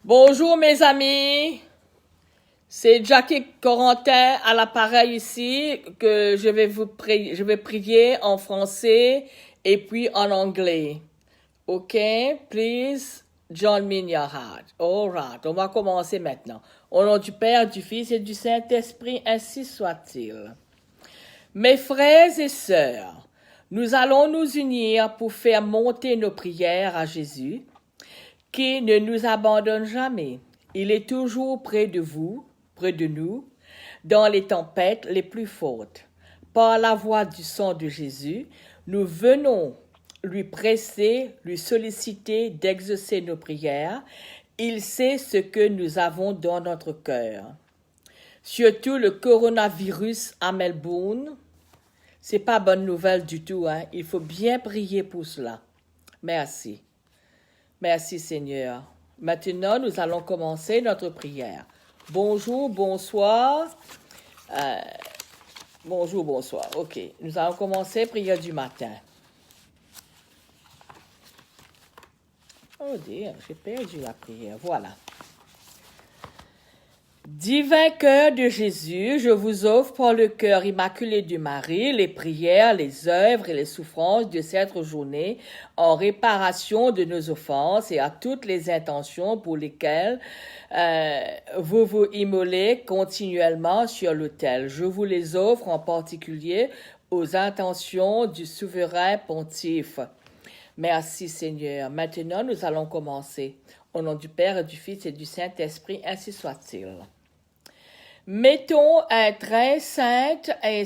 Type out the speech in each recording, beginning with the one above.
Bonjour mes amis, c'est Jackie Corentin à l'appareil ici que je vais prier en français et puis en anglais. Ok, please join me in your heart. All right, on va commencer maintenant. Au nom du Père, du Fils et du Saint-Esprit, ainsi soit-il. Mes frères et sœurs, nous allons nous unir pour faire monter nos prières à Jésus, qui ne nous abandonne jamais. Il est toujours près de vous, près de nous, dans les tempêtes les plus fortes. Par la voix du sang de Jésus, nous venons lui presser, lui solliciter d'exaucer nos prières. Il sait ce que nous avons dans notre cœur. Surtout le coronavirus à Melbourne, c'est pas bonne nouvelle du tout, hein. Il faut bien prier pour cela. Merci. Merci Seigneur. Maintenant, nous allons commencer notre prière. Bonjour, bonsoir. Bonjour, bonsoir. Ok, nous allons commencer prière du matin. Oh Dieu, j'ai perdu la prière. Voilà. Divin cœur de Jésus, je vous offre par le cœur immaculé de Marie les prières, les œuvres et les souffrances de cette journée en réparation de nos offenses et à toutes les intentions pour lesquelles vous vous immolez continuellement sur l'autel. Je vous les offre en particulier aux intentions du souverain pontife. Merci Seigneur. Maintenant, nous allons commencer. Au nom du Père, du Fils et du Saint-Esprit, ainsi soit-il. Mettons un très sainte et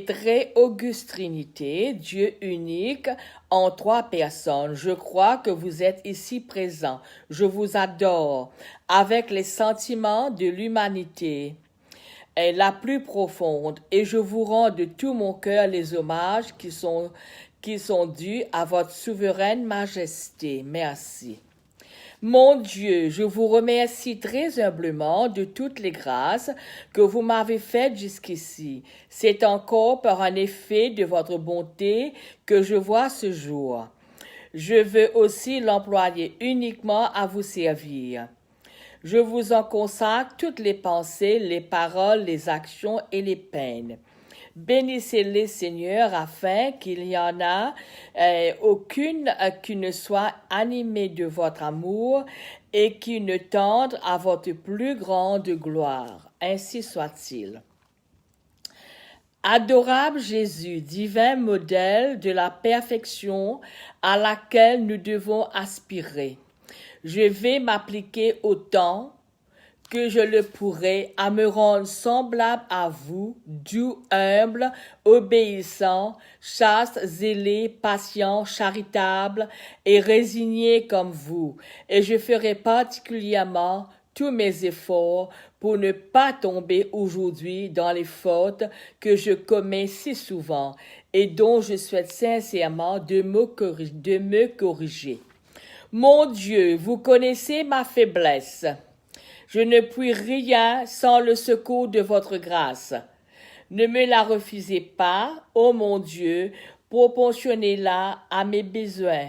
très auguste Trinité, Dieu unique, en trois personnes. Je crois que vous êtes ici présents. Je vous adore avec les sentiments de l'humanité est la plus profonde et je vous rends de tout mon cœur les hommages qui sont dus à votre souveraine majesté. Merci. Mon Dieu, je vous remercie très humblement de toutes les grâces que vous m'avez faites jusqu'ici. C'est encore par un effet de votre bonté que je vois ce jour. Je veux aussi l'employer uniquement à vous servir. Je vous en consacre toutes les pensées, les paroles, les actions et les peines. Bénissez-les, Seigneur, afin qu'il n'y en a aucune qui ne soit animée de votre amour et qui ne tende à votre plus grande gloire. Ainsi soit-il. Adorable Jésus, divin modèle de la perfection à laquelle nous devons aspirer, je vais m'appliquer autant que je le pourrai à me rendre semblable à vous, doux, humble, obéissant, chaste, zélé, patient, charitable et résigné comme vous. Et je ferai particulièrement tous mes efforts pour ne pas tomber aujourd'hui dans les fautes que je commets si souvent et dont je souhaite sincèrement de me corriger. Mon Dieu, vous connaissez ma faiblesse. Je ne puis rien sans le secours de votre grâce. Ne me la refusez pas, ô mon Dieu, proportionnez-la à mes besoins.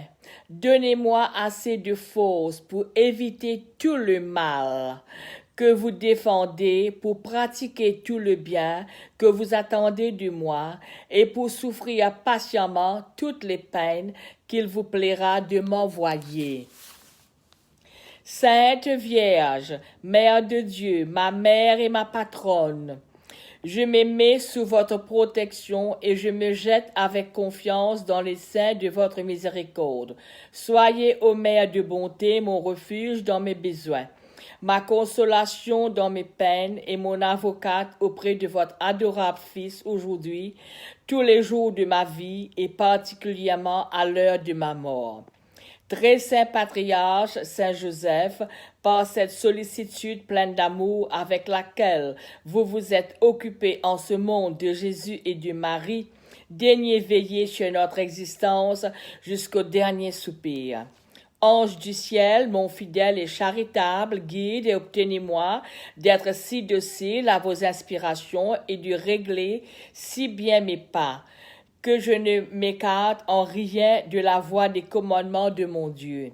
Donnez-moi assez de force pour éviter tout le mal que vous défendez, pour pratiquer tout le bien que vous attendez de moi et pour souffrir patiemment toutes les peines qu'il vous plaira de m'envoyer. Sainte Vierge, Mère de Dieu, ma mère et ma patronne, je me mets sous votre protection et je me jette avec confiance dans les seins de votre miséricorde. Soyez, ô Mère de bonté, mon refuge dans mes besoins, ma consolation dans mes peines et mon avocate auprès de votre adorable Fils aujourd'hui, tous les jours de ma vie et particulièrement à l'heure de ma mort. Très saint patriarche Saint Joseph, par cette sollicitude pleine d'amour avec laquelle vous vous êtes occupé en ce monde de Jésus et de Marie, daignez veiller sur notre existence jusqu'au dernier soupir. Ange du ciel, mon fidèle et charitable guide, et obtenez-moi d'être si docile à vos inspirations et de régler si bien mes pas, que je ne m'écarte en rien de la voie des commandements de mon Dieu.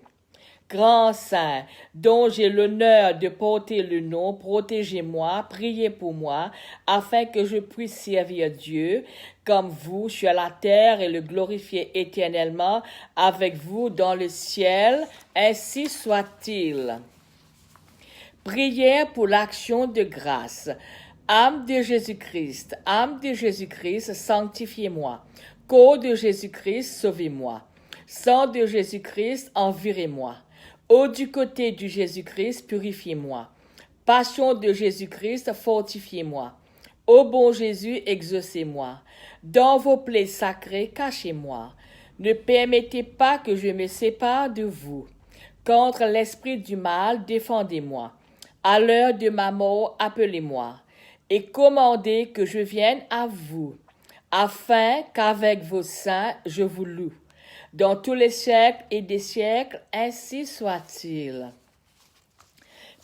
Grand Saint, dont j'ai l'honneur de porter le nom, protégez-moi, priez pour moi, afin que je puisse servir Dieu comme vous sur la terre et le glorifier éternellement avec vous dans le ciel, ainsi soit-il. Prière pour l'action de grâce. Âme de Jésus-Christ, sanctifiez-moi. Corps de Jésus-Christ, sauvez-moi. Sang de Jésus-Christ, envirez-moi. Eau du côté de Jésus-Christ, purifiez-moi. Passion de Jésus-Christ, fortifiez-moi. Ô bon Jésus, exaucez-moi. Dans vos plaies sacrées, cachez-moi. Ne permettez pas que je me sépare de vous. Contre l'esprit du mal, défendez-moi. À l'heure de ma mort, appelez-moi. Et commandez que je vienne à vous, afin qu'avec vos saints, je vous loue. Dans tous les siècles et des siècles, ainsi soit-il.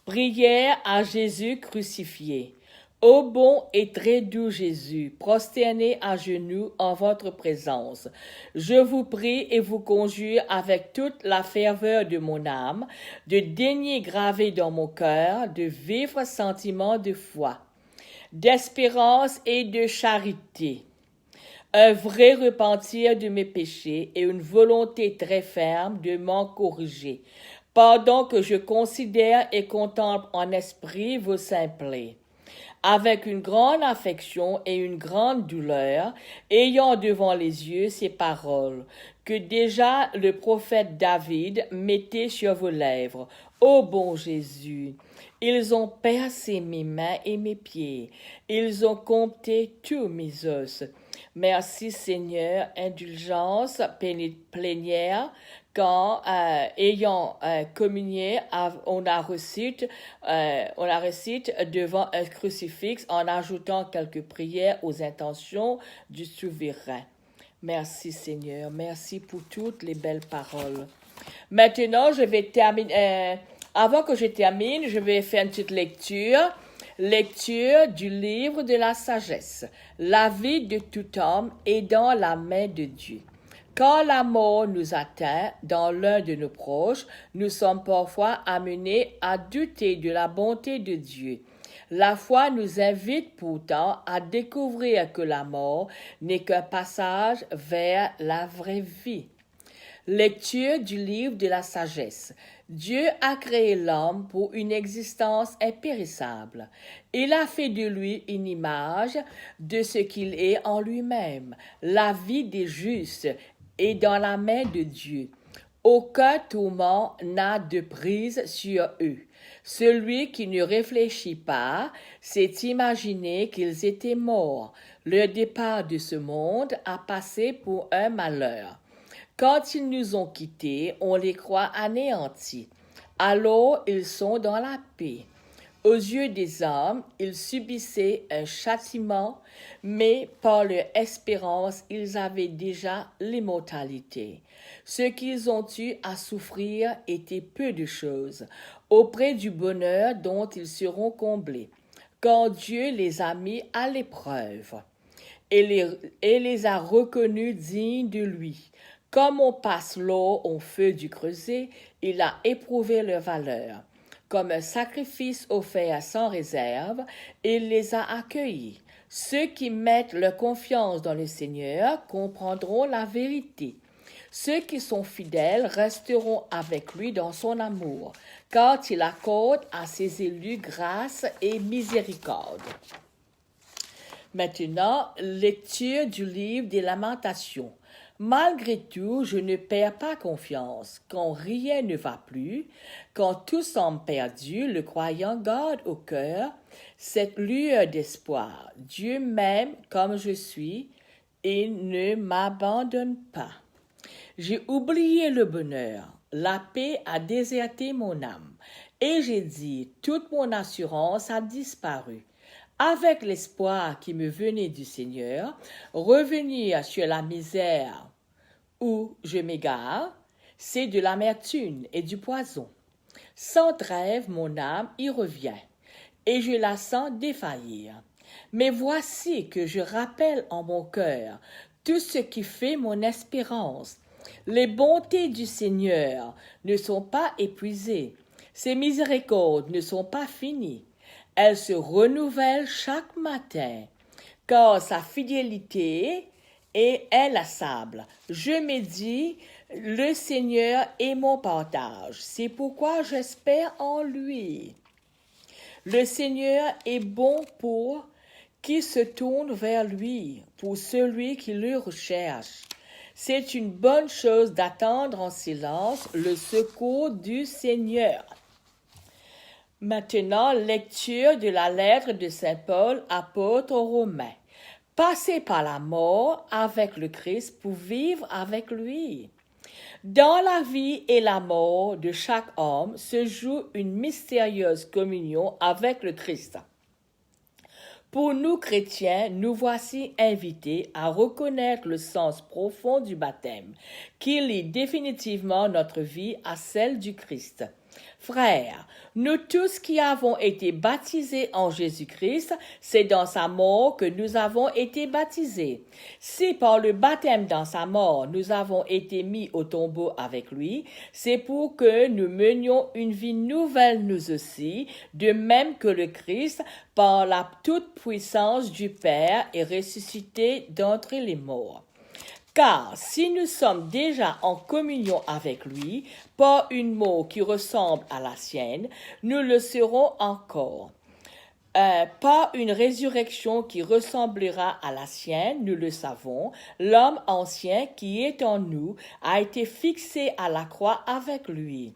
Prière à Jésus crucifié. Ô bon et très doux Jésus, prosterné à genoux en votre présence, je vous prie et vous conjure avec toute la ferveur de mon âme de daigner graver dans mon cœur de vifs sentiments de foi, d'espérance et de charité, un vrai repentir de mes péchés et une volonté très ferme de m'en corriger, pendant que je considère et contemple en esprit vos saints plaies, avec une grande affection et une grande douleur, ayant devant les yeux ces paroles, que déjà le prophète David mettait sur vos lèvres. Ô bon Jésus, ils ont percé mes mains et mes pieds, ils ont compté tous mes os. Merci Seigneur, indulgence plénière, quand ayant communié, on la récite devant un crucifix en ajoutant quelques prières aux intentions du souverain. Merci Seigneur, merci pour toutes les belles paroles. Maintenant, je vais terminer. Avant que je termine, je vais faire une petite lecture. Lecture du livre de la sagesse. La vie de tout homme est dans la main de Dieu. Quand la mort nous atteint dans l'un de nos proches, nous sommes parfois amenés à douter de la bonté de Dieu. La foi nous invite pourtant à découvrir que la mort n'est qu'un passage vers la vraie vie. Lecture du livre de la sagesse. Dieu a créé l'homme pour une existence impérissable. Il a fait de lui une image de ce qu'il est en lui-même. La vie des justes est dans la main de Dieu. Aucun tourment n'a de prise sur eux. Celui qui ne réfléchit pas s'est imaginé qu'ils étaient morts. Leur départ de ce monde a passé pour un malheur. Quand ils nous ont quittés, on les croit anéantis. Alors ils sont dans la paix. Aux yeux des hommes, ils subissaient un châtiment, mais par leur espérance, ils avaient déjà l'immortalité. Ce qu'ils ont eu à souffrir était peu de choses, auprès du bonheur dont ils seront comblés, quand Dieu les a mis à l'épreuve et les a reconnus dignes de lui. Comme on passe l'eau au feu du creuset, il a éprouvé leur valeur. Comme un sacrifice offert sans réserve, il les a accueillis. Ceux qui mettent leur confiance dans le Seigneur comprendront la vérité. Ceux qui sont fidèles resteront avec lui dans son amour, car il accorde à ses élus grâce et miséricorde. Maintenant, lecture du livre des Lamentations. Malgré tout, je ne perds pas confiance. Quand rien ne va plus, quand tout semble perdu, le croyant garde au cœur cette lueur d'espoir. Dieu m'aime comme je suis et ne m'abandonne pas. J'ai oublié le bonheur. La paix a déserté mon âme. Et j'ai dit, toute mon assurance a disparu. Avec l'espoir qui me venait du Seigneur, revenir sur la misère où je m'égare, c'est de l'amertume et du poison. Sans trêve, mon âme y revient, et je la sens défaillir. Mais voici que je rappelle en mon cœur tout ce qui fait mon espérance. Les bontés du Seigneur ne sont pas épuisées. Ses miséricordes ne sont pas finies. Elles se renouvellent chaque matin, car sa fidélité est inlassable. Je me dis, le Seigneur est mon partage. C'est pourquoi j'espère en lui. Le Seigneur est bon pour qui se tourne vers lui, pour celui qui le recherche. C'est une bonne chose d'attendre en silence le secours du Seigneur. Maintenant, lecture de la lettre de Saint Paul, apôtre aux Romains. Passez par la mort avec le Christ pour vivre avec lui. Dans la vie et la mort de chaque homme se joue une mystérieuse communion avec le Christ. Pour nous chrétiens, nous voici invités à reconnaître le sens profond du baptême, qui lie définitivement notre vie à celle du Christ. Frères, nous tous qui avons été baptisés en Jésus-Christ, c'est dans sa mort que nous avons été baptisés. Si par le baptême dans sa mort, nous avons été mis au tombeau avec lui, c'est pour que nous menions une vie nouvelle nous aussi, de même que le Christ, par la toute-puissance du Père, est ressuscité d'entre les morts. Car si nous sommes déjà en communion avec lui, par une mort qui ressemble à la sienne, nous le serons encore. Par une résurrection qui ressemblera à la sienne, nous le savons, l'homme ancien qui est en nous a été fixé à la croix avec lui,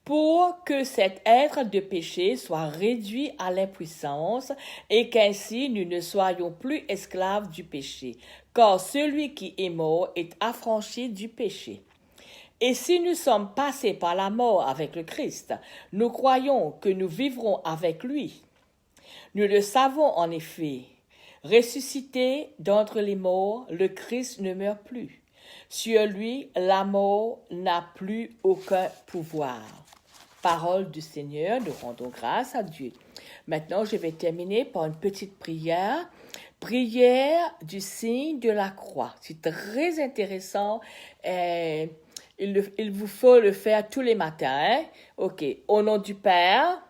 pour que cet être de péché soit réduit à l'impuissance et qu'ainsi nous ne soyons plus esclaves du péché, car celui qui est mort est affranchi du péché. Et si nous sommes passés par la mort avec le Christ, nous croyons que nous vivrons avec lui. Nous le savons en effet. Ressuscité d'entre les morts, le Christ ne meurt plus. Sur lui, la mort n'a plus aucun pouvoir. Parole du Seigneur, nous rendons grâce à Dieu. Maintenant, je vais terminer par une petite prière. Prière du signe de la croix. C'est très intéressant. Il vous faut le faire tous les matins. Hein? OK. Au nom du Père,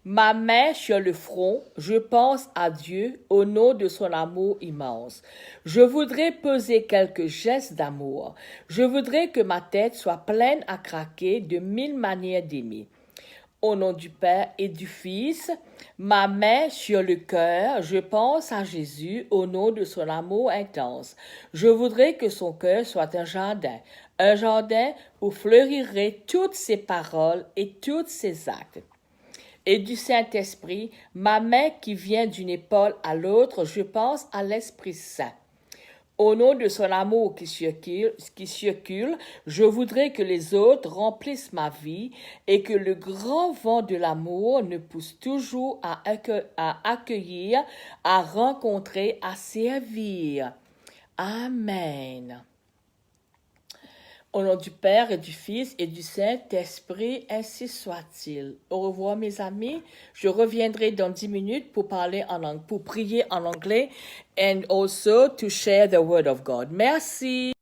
ma main sur le front, je pense à Dieu au nom de son amour immense. Je voudrais poser quelques gestes d'amour. Je voudrais que ma tête soit pleine à craquer de 1000 manières d'aimer. Au nom du Père et du Fils, ma main sur le cœur, je pense à Jésus au nom de son amour intense. Je voudrais que son cœur soit un jardin où fleuriraient toutes ses paroles et tous ses actes. Et du Saint-Esprit, ma main qui vient d'une épaule à l'autre, je pense à l'Esprit Saint. Au nom de son amour qui circule, je voudrais que les autres remplissent ma vie et que le grand vent de l'amour nous pousse toujours à accueillir, à rencontrer, à servir. Amen. Au nom du Père et du Fils et du Saint-Esprit, ainsi soit-il. Au revoir mes amis. Je reviendrai dans 10 minutes pour prier en anglais and also to share the word of God. Merci.